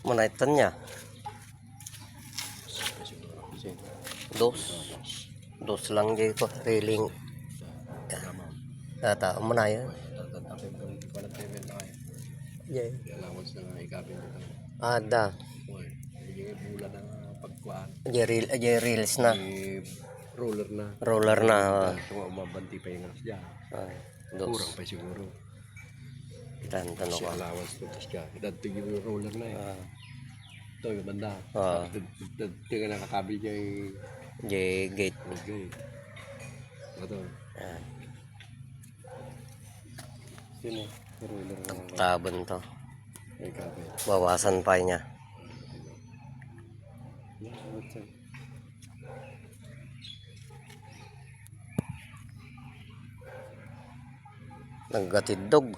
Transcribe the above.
Manaitan niya. Dos. Dos lang dyan ko. Railing. Tata, umana yan. Jay. Ada. Jay reels na. Roller na. Roller na. Kung umabanti pa yung alas dyan. Dos. Kurang pa siguro. Tanong Kasi ko. allowance ko. Tapos dyan. Dating yung roller na eh. Ito yung banda. Tingnan nakakabil niya yung Jay gate. okay. Ito. Sino? Roller na. Tabon to. May kapil. Bawasan pa niya. Naggatidog.